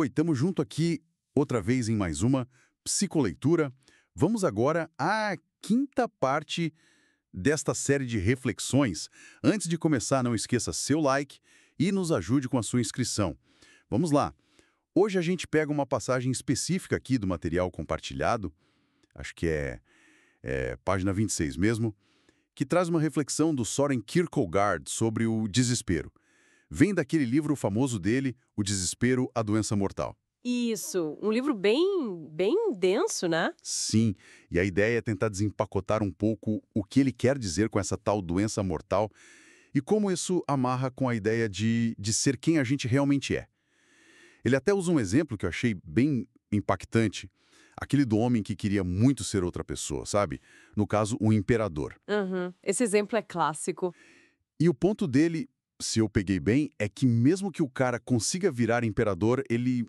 Oi, estamos junto aqui outra vez em mais uma psicoleitura. Vamos agora à quinta parte desta série de reflexões. Antes de começar, não esqueça seu like e nos ajude com a sua inscrição. Vamos lá. Hoje a gente pega uma passagem específica aqui do material compartilhado, acho que é página 26 mesmo, que traz uma reflexão do Søren Kierkegaard sobre o desespero. Vem daquele livro famoso dele, O Desespero, a Doença Mortal. Isso, um livro bem denso, né? Sim, e a ideia é tentar desempacotar um pouco o que ele quer dizer com essa tal doença mortal e como isso amarra com a ideia de ser quem a gente realmente é. Ele até usa um exemplo que eu achei bem impactante, aquele do homem que queria muito ser outra pessoa, sabe? No caso, um imperador. Uhum. Esse exemplo é clássico. E o ponto dele, se eu peguei bem, é que mesmo que o cara consiga virar imperador, ele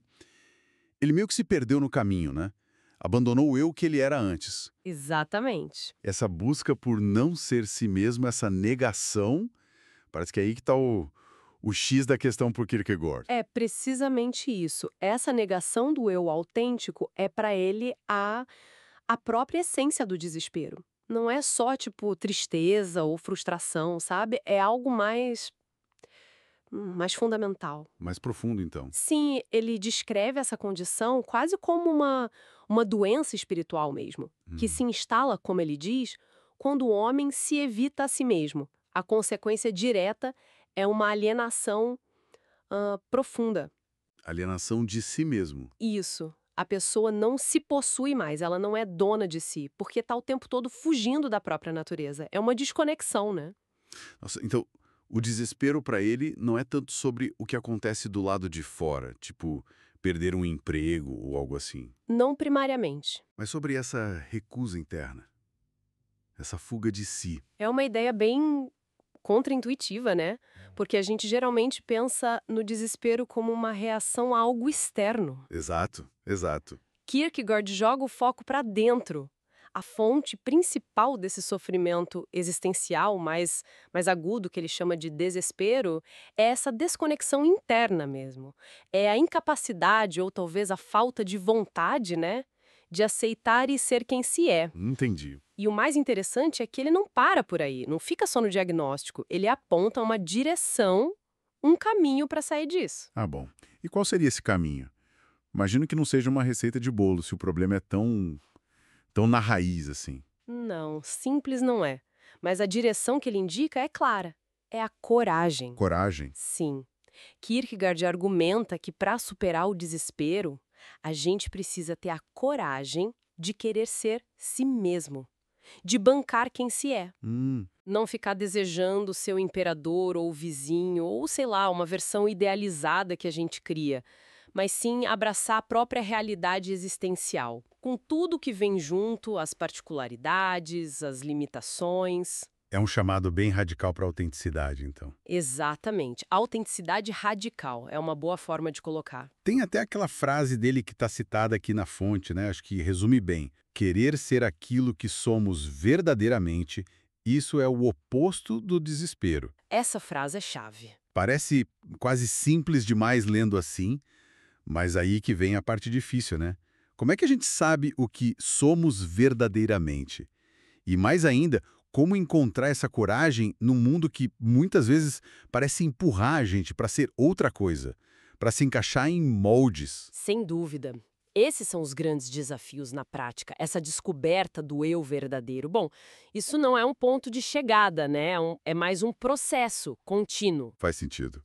meio que se perdeu no caminho, né? Abandonou o eu que ele era antes. Exatamente. Essa busca por não ser si mesmo, essa negação, parece que é aí que está o X da questão por Kierkegaard. É precisamente isso. Essa negação do eu autêntico é para ele a própria essência do desespero. Não é só, tipo, tristeza ou frustração, sabe? É algo mais fundamental. Mais profundo, então. Sim, ele descreve essa condição quase como uma doença espiritual mesmo, que se instala, como ele diz, quando o homem se evita a si mesmo. A consequência direta é uma alienação profunda. Alienação de si mesmo. Isso. A pessoa não se possui mais, ela não é dona de si, porque está o tempo todo fugindo da própria natureza. É uma desconexão, né? Nossa, então, o desespero para ele não é tanto sobre o que acontece do lado de fora, tipo perder um emprego ou algo assim, Não primariamente. mas sobre essa recusa interna, essa fuga de si. É uma ideia bem contraintuitiva, né? Porque a gente geralmente pensa no desespero como uma reação a algo externo. Exato, exato. Kierkegaard joga o foco para dentro. A fonte principal desse sofrimento existencial mais agudo, que ele chama de desespero, é essa desconexão interna mesmo. É a incapacidade ou talvez a falta de vontade, né, de aceitar e ser quem se é. Entendi. E o mais interessante é que ele não para por aí, não fica só no diagnóstico, ele aponta uma direção, um caminho para sair disso. Ah, bom. E qual seria esse caminho? Imagino que não seja uma receita de bolo, se o problema é tão na raiz assim. Não, simples não é. Mas a direção que ele indica é clara. É a coragem. Coragem. Sim. Kierkegaard argumenta que para superar o desespero, a gente precisa ter a coragem de querer ser si mesmo, de bancar quem se é. Não ficar desejando ser o imperador ou o vizinho, ou sei lá, uma versão idealizada que a gente cria, mas sim abraçar a própria realidade existencial, com tudo que vem junto, as particularidades, as limitações. É um chamado bem radical para a autenticidade, então. Exatamente. Autenticidade radical é uma boa forma de colocar. Tem até aquela frase dele que está citada aqui na fonte, né? Acho que resume bem. Querer ser aquilo que somos verdadeiramente, isso é o oposto do desespero. Essa frase é chave. Parece quase simples demais lendo assim, mas aí que vem a parte difícil, né? Como é que a gente sabe o que somos verdadeiramente? E mais ainda, como encontrar essa coragem num mundo que muitas vezes parece empurrar a gente para ser outra coisa, para se encaixar em moldes. Sem dúvida. Esses são os grandes desafios na prática, essa descoberta do eu verdadeiro. Bom, isso não é um ponto de chegada, né? É mais um processo contínuo. Faz sentido.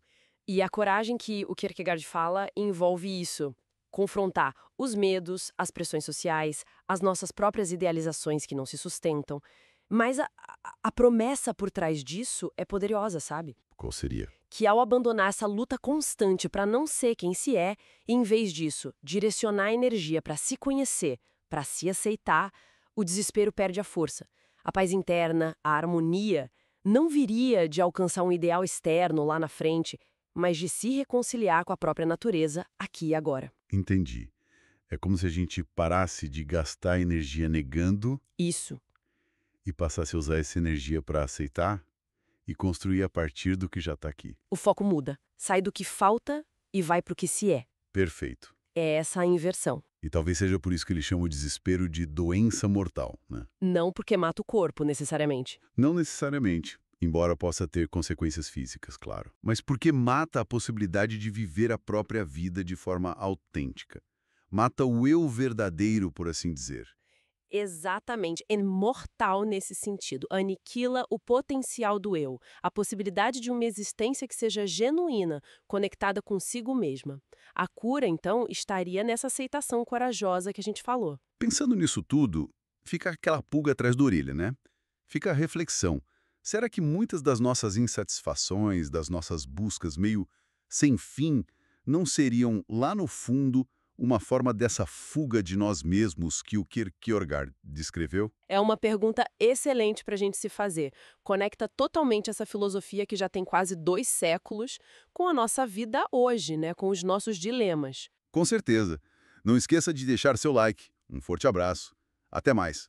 E a coragem que o Kierkegaard fala envolve isso. Confrontar os medos, as pressões sociais, as nossas próprias idealizações que não se sustentam. Mas a promessa por trás disso é poderosa, sabe? Qual seria? Que ao abandonar essa luta constante para não ser quem se é, e em vez disso, direcionar a energia para se conhecer, para se aceitar, o desespero perde a força. A paz interna, a harmonia, não viria de alcançar um ideal externo lá na frente, mas de se reconciliar com a própria natureza aqui e agora. Entendi. É como se a gente parasse de gastar energia negando Isso. e passasse a usar essa energia para aceitar e construir a partir do que já está aqui. O foco muda. Sai do que falta e vai para o que se é. Perfeito. É essa a inversão. E talvez seja por isso que ele chama o desespero de doença mortal, né? Não porque mata o corpo, necessariamente. Não necessariamente, embora possa ter consequências físicas, claro. Mas porque mata a possibilidade de viver a própria vida de forma autêntica. Mata o eu verdadeiro, por assim dizer. Exatamente. É mortal nesse sentido. Aniquila o potencial do eu, a possibilidade de uma existência que seja genuína, conectada consigo mesma. A cura, então, estaria nessa aceitação corajosa que a gente falou. Pensando nisso tudo, fica aquela pulga atrás da orelha, né? Fica a reflexão. Será que muitas das nossas insatisfações, das nossas buscas meio sem fim, não seriam, lá no fundo, uma forma dessa fuga de nós mesmos que o Kierkegaard descreveu? É uma pergunta excelente para a gente se fazer. Conecta totalmente essa filosofia que já tem quase 2 séculos com a nossa vida hoje, né? Com os nossos dilemas. Com certeza. Não esqueça de deixar seu like. Um forte abraço. Até mais.